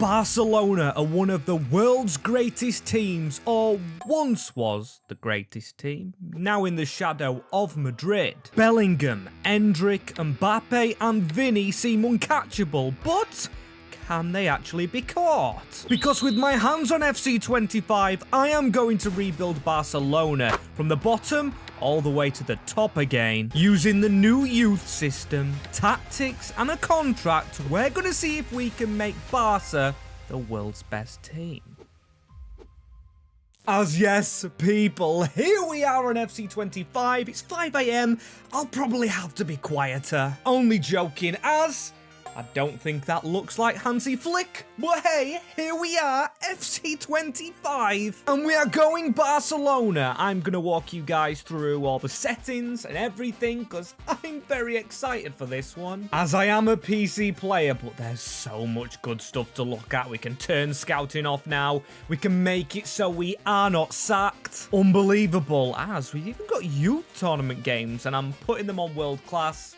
Barcelona are one of the world's greatest teams, or once was the greatest team, now in the shadow of Madrid. Bellingham, Endrick, Mbappe and Vini seem uncatchable, but can they actually be caught? Because with my hands on FC25, I am going to rebuild Barcelona from the bottom all the way to the top again. Using the new youth system, tactics and a contract, we're going to see if we can make Barca the world's best team. As yes, people, here we are on FC25, it's 5 AM, I'll probably have to be quieter. Only joking, as I don't think that looks like Hansi Flick, but hey, here we are, FC25, and we are going Barcelona. I'm going to walk you guys through all the settings and everything, because I'm very excited for this one. As I am a PC player, but there's so much good stuff to look at. We can turn scouting off now. We can make it so we are not sacked. Unbelievable, as we've even got youth tournament games, and I'm putting them on world class.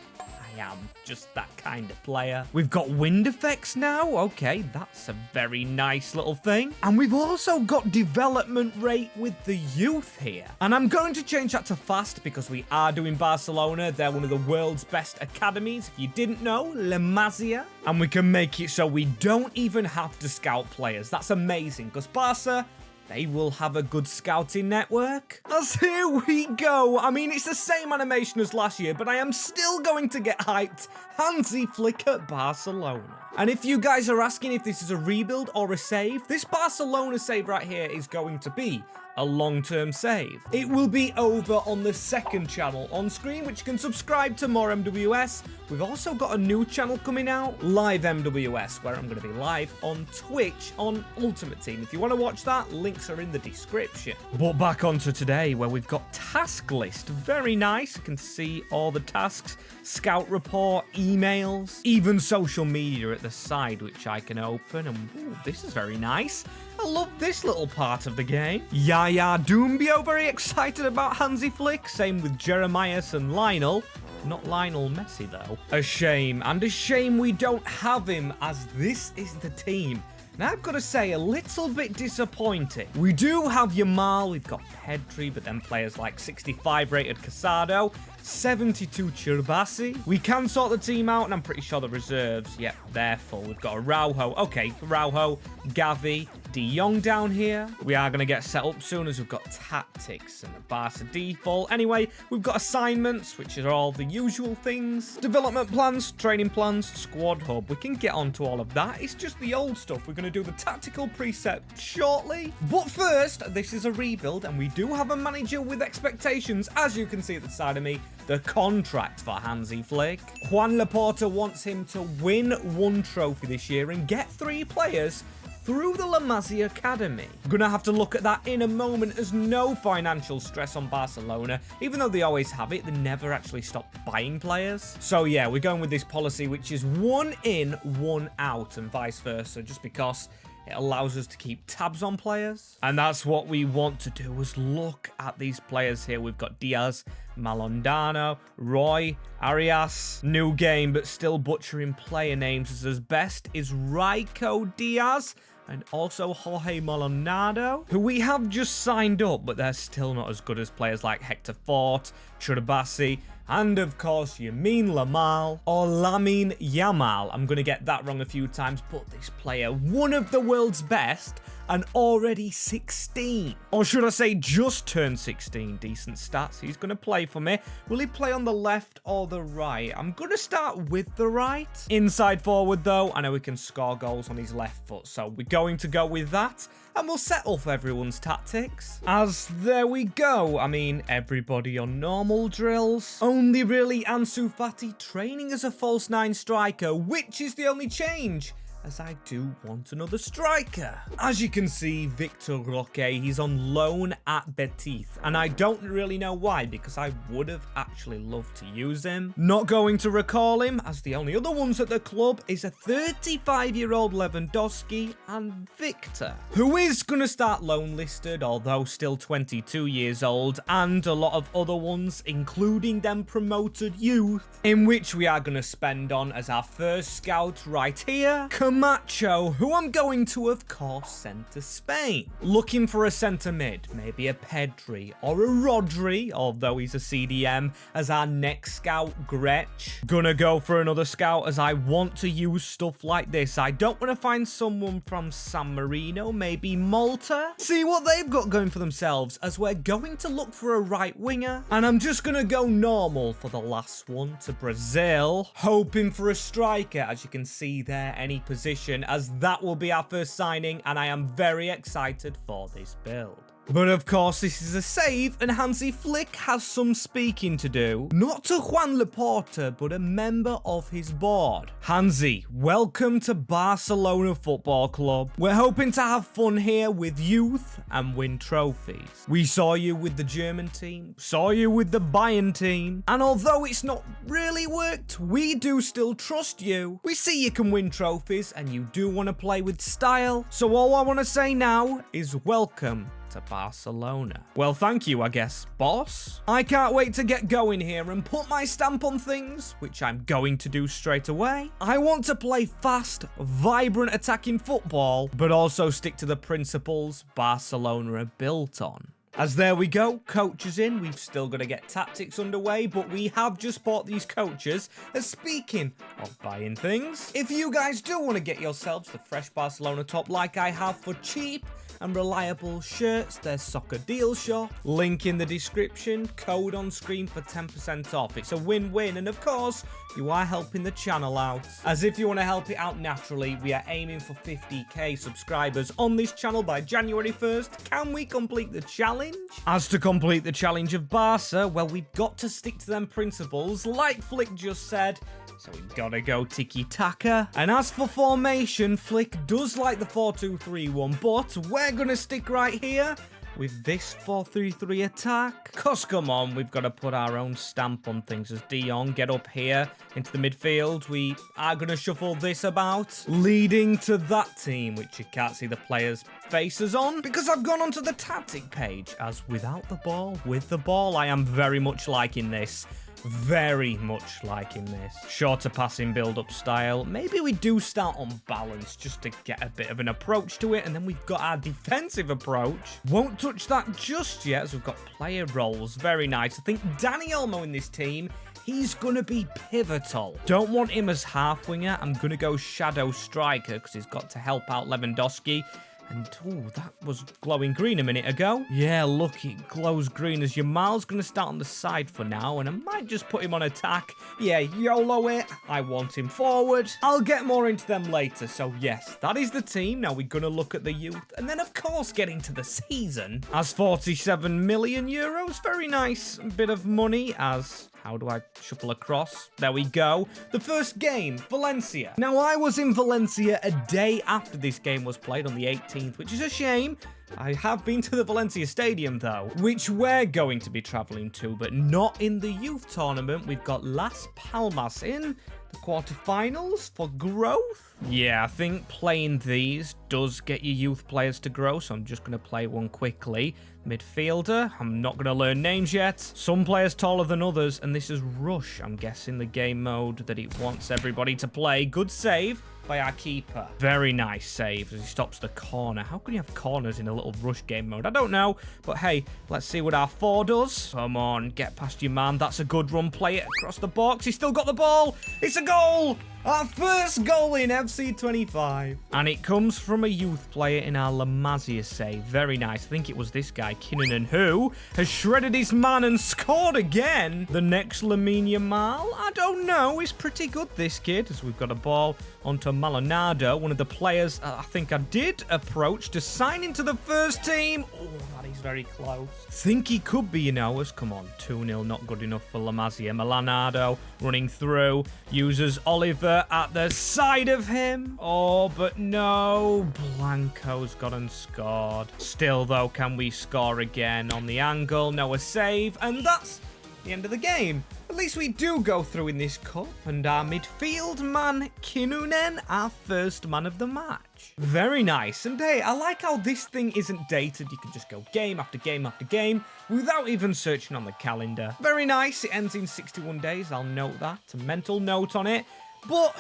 I am just that kind of player. We've got wind effects now. Okay, that's a very nice little thing. And we've also got development rate with the youth here. And I'm going to change that to fast because we are doing Barcelona. They're one of the world's best academies. If you didn't know, La Masia. And we can make it so we don't even have to scout players. That's amazing because Barca, they will have a good scouting network. As here we go. I mean, it's the same animation as last year, but I am still going to get hyped. Hansi Flick at Barcelona. And if you guys are asking if this is a rebuild or a save, this Barcelona save right here is going to be a long-term save. It will be over on the second channel on screen, which you can subscribe to more MWS. We've also got a new channel coming out, Live MWS, where I'm going to be live on Twitch on Ultimate Team. If you want to watch that, links are in the description. But back onto today, where we've got task list. Very nice. You can see all the tasks, scout report, emails, even social media at the side, which I can open. And ooh, this is very nice. I love this little part of the game. Yaya Doumbia very excited about Hansi Flick. Same with Jeremias and Lionel. Not Lionel Messi, though. A shame. And a shame we don't have him, as this is the team. Now, I've got to say, a little bit disappointing. We do have Yamal, we've got Pedri, but then players like 65 rated Casado, 72 Chirbasi. We can sort the team out, and I'm pretty sure the reserves, yep, they're full. We've got Araujo, okay, Araujo, Gavi, De Jong down here. We are going to get set up soon as we've got tactics and the Barca default. Anyway, we've got assignments, which are all the usual things. Development plans, training plans, squad hub. We can get onto all of that. It's just the old stuff. We're going to do the tactical preset shortly. But first, this is a rebuild, and we do have a manager with expectations, as you can see at the side of me. The contract for Hansi Flick. Juan Laporta wants him to win one trophy this year and get 3 players through the La Masia Academy. I'm gonna have to look at that in a moment. There's no financial stress on Barcelona. Even though they always have it, they never actually stop buying players. So yeah, we're going with this policy, which is 1 in, 1 out, and vice versa, just because it allows us to keep tabs on players. And that's what we want to do, is look at these players here. We've got Diaz, Malondano, Roy, Arias. New game, but still butchering player names. As best is Raiko Diaz, and also Jorge Malonado, who we have just signed up, but they're still not as good as players like Hector Fort, Churabasi, and of course, Yamin Lamal or Lamine Yamal. I'm going to get that wrong a few times, but this player, one of the world's best, and already 16. Or should I say just turned 16. Decent stats. He's going to play for me. Will he play on the left or the right? I'm going to start with the right. Inside forward, though. I know he can score goals on his left foot, so we're going to go with that. And we'll set off everyone's tactics. As there we go. I mean, everybody on normal drills. Only really Ansu Fati training as a false 9 striker, which is the only change, as I do want another striker. As you can see, Victor Roque, he's on loan at Betis, and I don't really know why, because I would have actually loved to use him. Not going to recall him, as the only other ones at the club is a 35-year-old Lewandowski and Victor, who is going to start loan listed, although still 22 years old, and a lot of other ones, including them promoted youth, in which we are going to spend on as our first scout right here. Come Macho, who I'm going to, of course, send to Spain. Looking for a centre mid, maybe a Pedri or a Rodri, although he's a CDM, as our next scout, Gretsch. Gonna go for another scout as I want to use stuff like this. I don't want to find someone from San Marino, maybe Malta. See what they've got going for themselves, as we're going to look for a right winger. And I'm just gonna go normal for the last one to Brazil, hoping for a striker, as you can see there, any position, as that will be our first signing, and I am very excited for this build. But of course, this is a save, and Hansi Flick has some speaking to do. Not to Juan Laporta, but a member of his board. Hansi, welcome to Barcelona Football Club. We're hoping to have fun here with youth and win trophies. We saw you with the German team, saw you with the Bayern team, and although it's not really worked, we do still trust you. We see you can win trophies, and you do want to play with style. So all I want to say now is welcome to Barcelona. Well, thank you, I guess, boss. I can't wait to get going here and put my stamp on things, which I'm going to do straight away. I want to play fast, vibrant attacking football, but also stick to the principles Barcelona are built on. As there we go, coaches in. We've still got to get tactics underway, but we have just bought these coaches. As speaking of buying things, if you guys do want to get yourselves the fresh Barcelona top like I have for cheap and reliable shirts, there's Soccer Deal Shop. Link in the description, code on screen for 10% off. It's a win-win, and of course, you are helping the channel out. As if you want to help it out naturally, we are aiming for 50k subscribers on this channel by January 1st. Can we complete the challenge? As to complete the challenge of Barca, well, we've got to stick to them principles, like Flick just said. So we've got to go tiki taka. And as for formation, Flick does like the 4-2-3-1, but we're going to stick right here with this 4-3-3 attack. Cause come on, we've got to put our own stamp on things. As Dion get up here into the midfield, we are going to shuffle this about, leading to that team, which you can't see the players' faces on, because I've gone onto the tactic page, as without the ball, with the ball. I am very much liking this. Very much liking this. Shorter passing build-up style. Maybe we do start on balance just to get a bit of an approach to it, and then we've got our defensive approach. Won't touch that just yet, as we've got player roles. Very nice. I think Dani Olmo in this team, he's going to be pivotal. Don't want him as half winger. I'm going to go shadow striker because he's got to help out Lewandowski. And, ooh, that was glowing green a minute ago. Yeah, look, it glows green as your Jamal's going to start on the side for now, and I might just put him on attack. Yeah, YOLO it. I want him forward. I'll get more into them later. So, yes, that is the team. Now we're going to look at the youth, and then, of course, get into the season. As 47 million euros, very nice bit of money. As... how do I shuffle across? There we go. The first game, Valencia. Now, I was in Valencia a day after this game was played on the 18th, which is a shame. I have been to the Valencia Stadium, though, which we're going to be traveling to, but not in the youth tournament. We've got Las Palmas in the quarterfinals for growth. Yeah, I think playing these does get your youth players to grow, so I'm just going to play one quickly. Midfielder, I'm not going to learn names yet. Some players taller than others, and this is Rush. I'm guessing the game mode that it wants everybody to play. Good save by our keeper. Very nice save as he stops the corner. How can you have corners in a little Rush game mode? I don't know, but hey, let's see what our 4 does. Come on, get past your man. That's a good run. Play it across the box. He's still got the ball. It's a goal. Our first goal in FC 25. And it comes from a youth player in our La Masia save. Very nice. I think it was this guy, Kinnunen, who has shredded his man and scored again. The next Lamine Yamal, I don't know. He's pretty good, this kid, as we've got a ball onto Maldonado, one of the players I think I did approach to sign into the first team. Oh, that is very close. Think he could be, you know, as come on, 2-0, not good enough for La Masia. Maldonado running through, uses Oliver at the side of him. Oh, but no, Blanco's got and scored. Still, though, can we score again on the angle? No, a save, and that's the end of the game. At least we do go through in this cup, and our midfield man, Kinnunen, our first man of the match. Very nice, and hey, I like how this thing isn't dated. You can just go game after game after game without even searching on the calendar. Very nice, it ends in 61 days, I'll note that, a mental note on it, but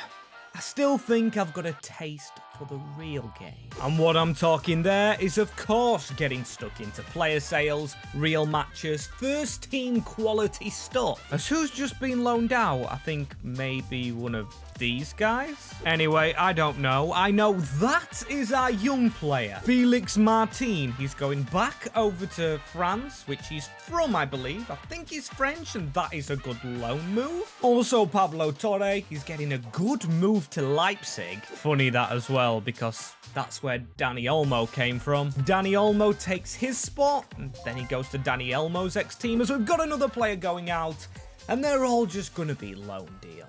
I still think I've got a taste for the real game. And what I'm talking there is, of course, getting stuck into player sales, real matches, first team quality stuff. As who's just been loaned out? I think maybe one of these guys? Anyway, I don't know. I know that is our young player, Felix Martin. He's going back over to France, which he's from, I believe. I think he's French, and that is a good loan move. Also, Pablo Torre, he's getting a good move to Leipzig. Funny that as well, because that's where Dani Olmo came from. Dani Olmo takes his spot, and then he goes to Dani Olmo's ex-team, as we've got another player going out, and they're all just going to be loan deals.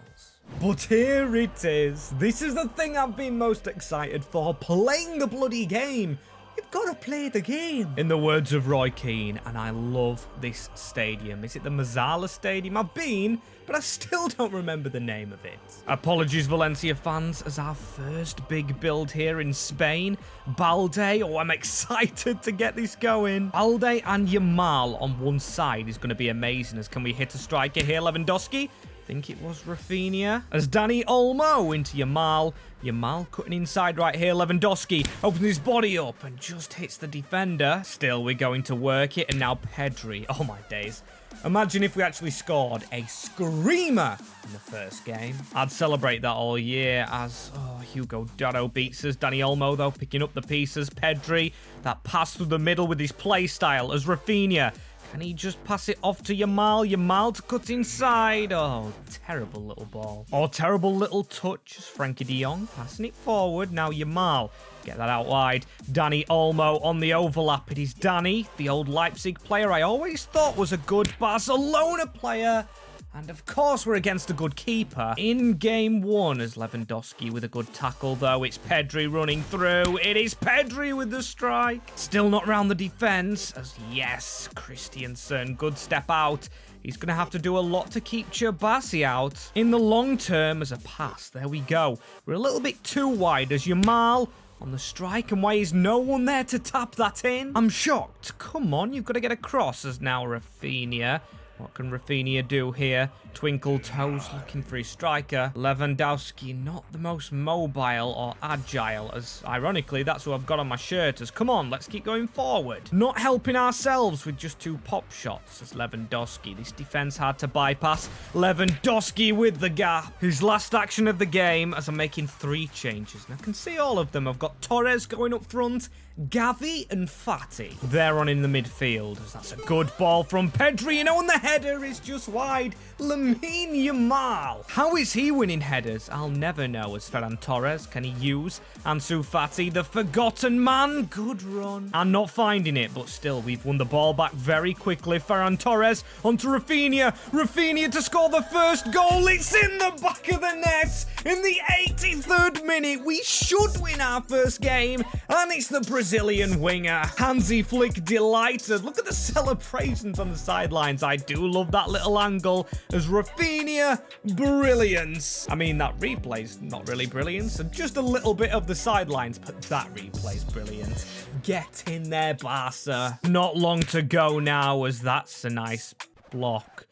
But here it is. This is the thing I've been most excited for, playing the bloody game. You've got to play the game. In the words of Roy Keane, and I love this stadium. Is it the Mazzala Stadium? I've been, but I still don't remember the name of it. Apologies, Valencia fans, as our first big build here in Spain. Balde, oh, I'm excited to get this going. Balde and Yamal on one side is going to be amazing. As can we hit a striker here, Lewandowski? I think it was Rafinha. As Dani Olmo into Yamal. Yamal cutting inside right here. Lewandowski opens his body up and just hits the defender. Still, we're going to work it. And now Pedri. Oh, my days. Imagine if we actually scored a screamer in the first game. I'd celebrate that all year as, Hugo Dotto beats us. Dani Olmo, though, picking up the pieces. Pedri, that pass through the middle with his play style as Rafinha. Can he just pass it off to Yamal? Yamal to cut inside. Oh, terrible little ball. Oh, terrible little touch as Frankie de Jong passing it forward. Now Yamal. Get that out wide. Dani Olmo on the overlap. It is Dani, the old Leipzig player I always thought was a good Barcelona player. And of course, we're against a good keeper. In game one, as Lewandowski with a good tackle, though. It's Pedri running through. It is Pedri with the strike. Still not round the defense. As yes, Christiansen, good step out. He's going to have to do a lot to keep Charbassi out. In the long term, as a pass, there we go. We're a little bit too wide as Yamal on the strike, and why is no one there to tap that in? I'm shocked. Come on, you've got to get across as now Rafinha. What can Rafinha do here? Twinkle toes looking for his striker. Lewandowski, not the most mobile or agile, as ironically that's who I've got on my shirt. As come on, let's keep going forward. Not helping ourselves with just two pop shots as Lewandowski. This defense hard to bypass. Lewandowski with the gap. His last action of the game as I'm making 3 changes. And I can see all of them. I've got Torres going up front, Gavi and Fati. They're on in the midfield. As that's a good ball from Pedri, you know, and the header is just wide. Lamine Yamal. How is he winning headers? I'll never know. As Ferran Torres, can he use Ansu Fati, the forgotten man? Good run. I'm not finding it, but still, we've won the ball back very quickly. Ferran Torres onto Rafinha. Rafinha to score the first goal. It's in the back of the net in the 83rd minute. We should win our first game, and it's the Brazilian winger. Hansi Flick delighted. Look at the celebrations on the sidelines. I do love that little angle as Rafinha, brilliance. I mean, that replay's not really brilliant, so just a little bit of the sidelines, but that replay's brilliant. Get in there, Barca. Not long to go now, as that's a nice block.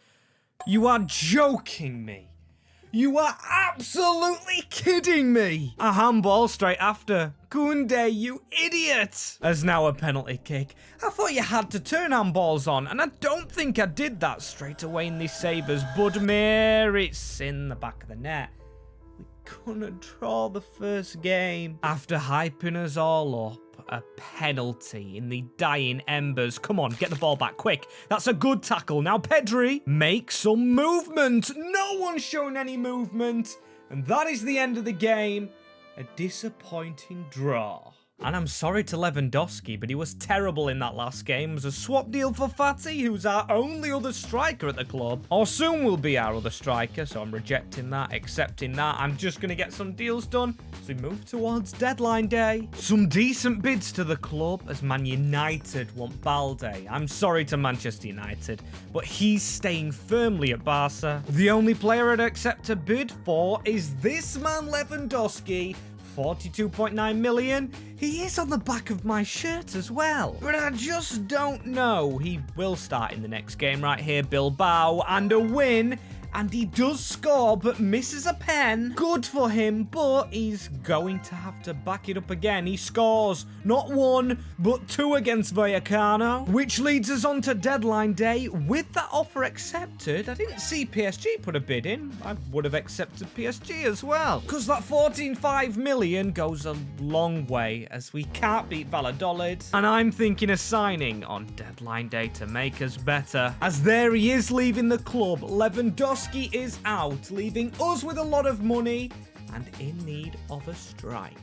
You are joking me. You are absolutely kidding me. A handball straight after. Kunde, you idiot. As now a penalty kick. I thought you had to turn handballs on, and I don't think I did that straight away in this save as Budimir. It's in the back of the net. We couldn't draw the first game. After hyping us all up. A penalty in the dying embers. Come on, get the ball back quick. That's a good tackle. Now Pedri, make some movement. No one's showing any movement. And that is the end of the game. A disappointing draw. And I'm sorry to Lewandowski, but he was terrible in that last game. It was a swap deal for Fati, who's our only other striker at the club. Or soon will be our other striker, so I'm rejecting that, accepting that. I'm just going to get some deals done as we move towards deadline day. Some decent bids to the club as Man United want Balde. I'm sorry to Manchester United, but he's staying firmly at Barca. The only player I'd accept a bid for is this man Lewandowski. 42.9 million. He is on the back of my shirt as well. But I just don't know. He will start in the next game right here. Bilbao and a win. and he does score, but misses a pen. Good for him, but he's going to have to back it up again. He scores not 1, but 2 against Vallecano, which leads us on to deadline day. With that offer accepted, I didn't see PSG put a bid in. I would have accepted PSG as well, because that 14.5 million goes a long way, as we can't beat Valladolid. And I'm thinking of signing on deadline day to make us better, as there he is leaving the club. Lewandowski is out, leaving us with a lot of money and in need of a striker.